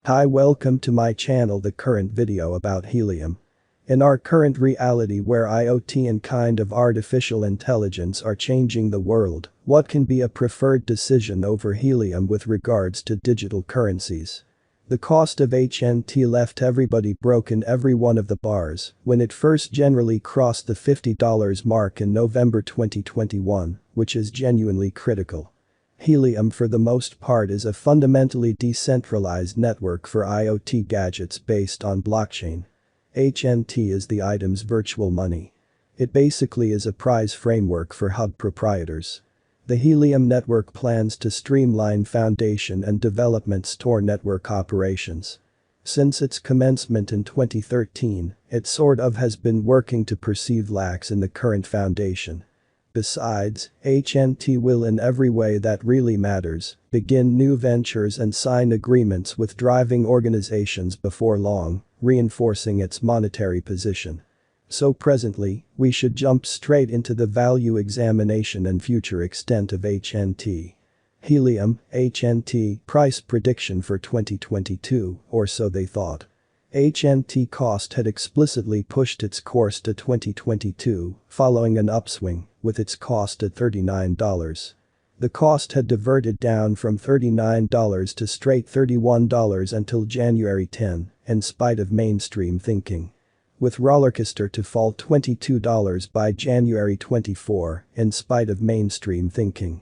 Hi, welcome to my channel. The current video about helium. In our current reality where IoT and kind of artificial intelligence are changing the world, what can be a preferred decision over helium with regards to digital currencies? The cost of HNT left everybody broke in every one of the bars when it first generally crossed the $50 mark in November 2021, which is genuinely critical. Helium for the most part is a fundamentally decentralized network for IoT gadgets based on blockchain. HNT is the item's virtual money. It basically is a prize framework for hub proprietors. The Helium network plans to streamline foundation and development store network operations. Since its commencement in 2013, it sort of has been working to perceive lacks in the current foundation. Besides, HNT will in every way that really matters, begin new ventures and sign agreements with driving organizations before long, reinforcing its monetary position. So presently, we should jump straight into the value examination and future extent of HNT. Helium, HNT, price prediction for 2022, or so they thought. HNT cost had explicitly pushed its course to 2022, following an upswing, with its cost at $39. The cost had diverted down from $39 to straight $31 until January 10, in spite of mainstream thinking. With rollercoaster to fall $22 by January 24, in spite of mainstream thinking.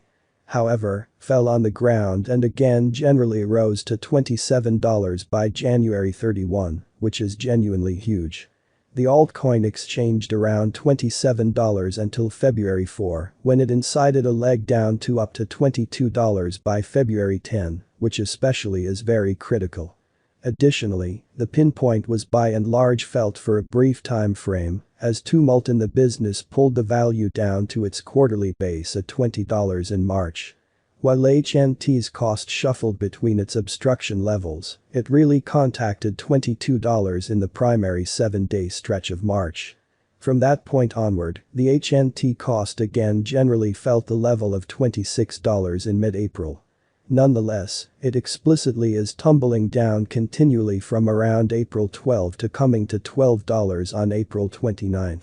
However, fell on the ground and again generally rose to $27 by January 31, which is genuinely huge. The altcoin exchanged around $27 until February 4, when it incited a leg down to up to $22 by February 10, which especially is very critical. Additionally, the pinpoint was by and large felt for a brief time frame, as tumult in the business pulled the value down to its quarterly base at $20 in March. While HNT's cost shuffled between its obstruction levels, it really contacted $22 in the primary 7-day stretch of March. From that point onward, the HNT cost again generally felt the level of $26 in mid-April. Nonetheless, it explicitly is tumbling down continually from around April 12 to coming to $12 on April 29.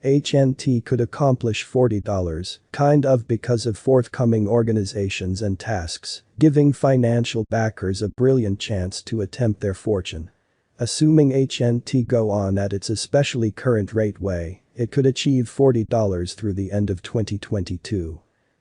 HNT could accomplish $40, kind of because of forthcoming organizations and tasks, giving financial backers a brilliant chance to attempt their fortune. Assuming HNT go on at its especially current rate way, it could achieve $40 through the end of 2022.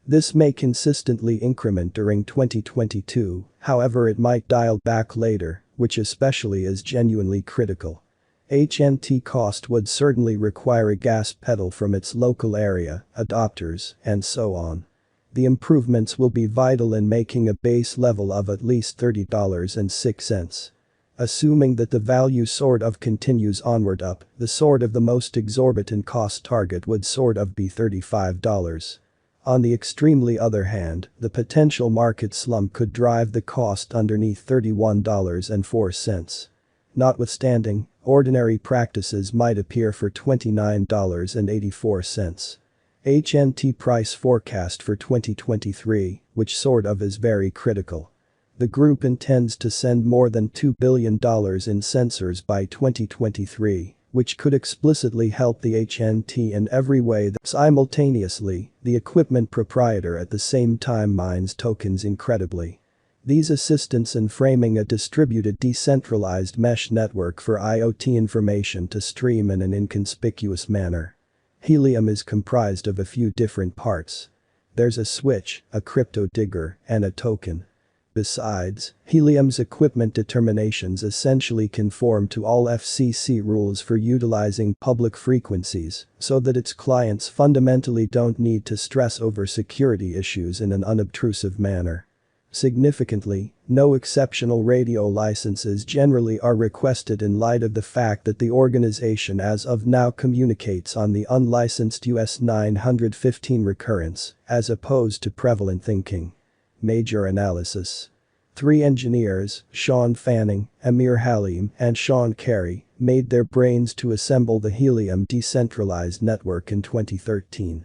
This may consistently increment during 2022, however it might dial back later, which especially is genuinely critical. HNT cost would certainly require a gas pedal from its local area, adopters, and so on. The improvements will be vital in making a base level of at least $30.06. Assuming that the value sort of continues onward up, the sort of the most exorbitant cost target would sort of be $35. On the extremely other hand, the potential market slump could drive the cost underneath $31.04. Notwithstanding, ordinary practices might appear for $29.84. HNT price forecast for 2023, which sort of is very critical. The group intends to send more than $2 billion in sensors by 2023. Which could explicitly help the HNT in every way that simultaneously, the equipment proprietor at the same time mines tokens incredibly. These assistance in framing a distributed decentralized mesh network for IoT information to stream in an inconspicuous manner. Helium is comprised of a few different parts. There's a switch, a crypto digger, and a token. Besides, Helium's equipment determinations essentially conform to all FCC rules for utilizing public frequencies, so that its clients fundamentally don't need to stress over security issues in an unobtrusive manner. Significantly, no exceptional radio licenses generally are requested in light of the fact that the organization as of now communicates on the unlicensed US 915 recurrence, as opposed to prevalent thinking. Major analysis. 3 engineers, Sean Fanning, Amir Halim, and Sean Carey, made their brains to assemble the Helium decentralized network in 2013.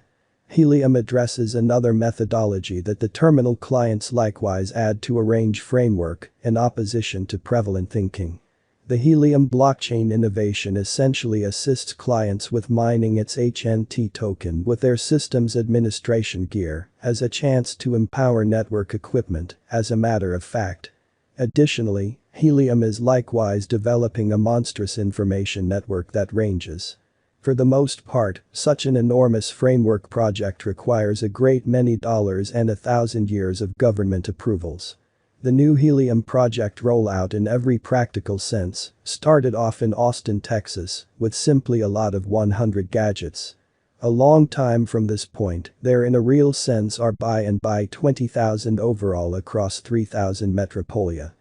HELIUM addresses another methodology that the terminal clients likewise add to arrange framework in opposition to prevalent thinking. The HELIUM blockchain innovation essentially assists clients with mining its HNT token with their system's administration gear as a chance to empower network equipment, as a matter of fact. Additionally, HELIUM is likewise developing a monstrous information network that ranges. For the most part, such an enormous framework project requires a great many dollars and 1,000 years of government approvals. The new HELIUM project rollout in every practical sense started off in Austin, Texas, with simply a lot of 100 gadgets. A long time from this point, there in a real sense are by 20,000 overall across 3,000 metropolia.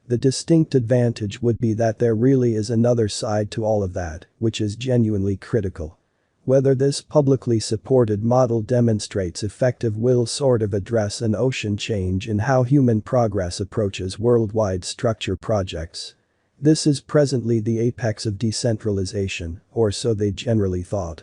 The distinct advantage would be that there really is another side to all of that, which is genuinely critical. Whether this publicly supported model demonstrates effective will sort of address an ocean change in how human progress approaches worldwide structure projects. This is presently the apex of decentralization, or so they generally thought.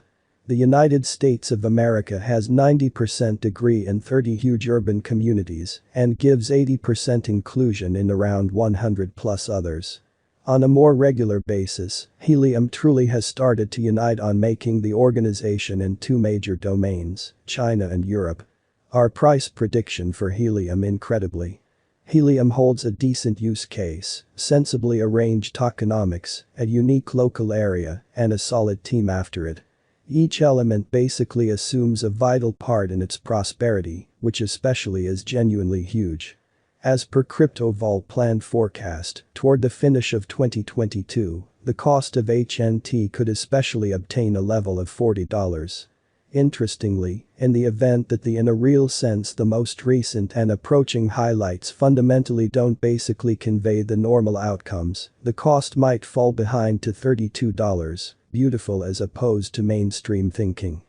The United States of America has 90% degree in 30 huge urban communities and gives 80% inclusion in around 100 plus others. On a more regular basis, HELIUM truly has started to unite on making the organization in two major domains, China and Europe. Our price prediction for HELIUM incredibly. HELIUM holds a decent use case, sensibly arranged tokenomics, a unique local area, and a solid team after it. Each element basically assumes a vital part in its prosperity, which especially is genuinely huge. As per Crypto Vault planned forecast, toward the finish of 2022, the cost of HNT could especially obtain a level of $40. Interestingly, in the event that in a real sense the most recent and approaching highlights fundamentally don't basically convey the normal outcomes, the cost might fall behind to $32, beautiful as opposed to mainstream thinking.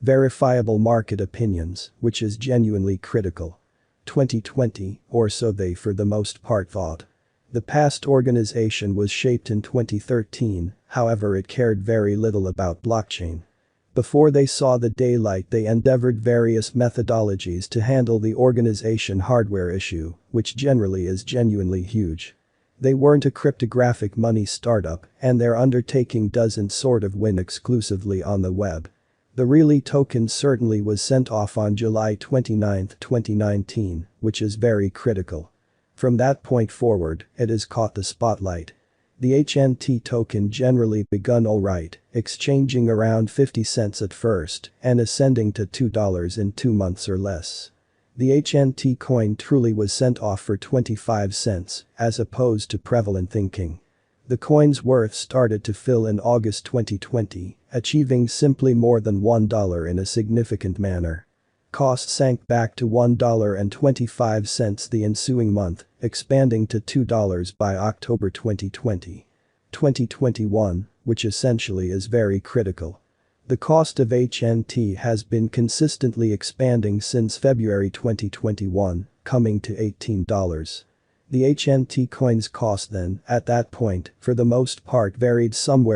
Verifiable market opinions, which is genuinely critical. 2020, or so they for the most part thought. The past organization was shaped in 2013, however it cared very little about blockchain. Before they saw the daylight they endeavored various methodologies to handle the organization hardware issue, which generally is genuinely huge. They weren't a cryptographic money startup and their undertaking doesn't sort of win exclusively on the web. The really token certainly was sent off on July 29, 2019, which is very critical. From that point forward, it has caught the spotlight. The HNT token generally begun alright, exchanging around 50 cents at first and ascending to $2 in 2 months or less. The HNT coin truly was sent off for 25 cents, as opposed to prevalent thinking. The coin's worth started to fill in August 2020, achieving simply more than $1 in a significant manner. Cost sank back to $1.25 the ensuing month, expanding to $2 by October 2020. 2021, which essentially is very critical. The cost of HNT has been consistently expanding since February 2021, coming to $18. The HNT coin's cost then, at that point, for the most part varied somewhere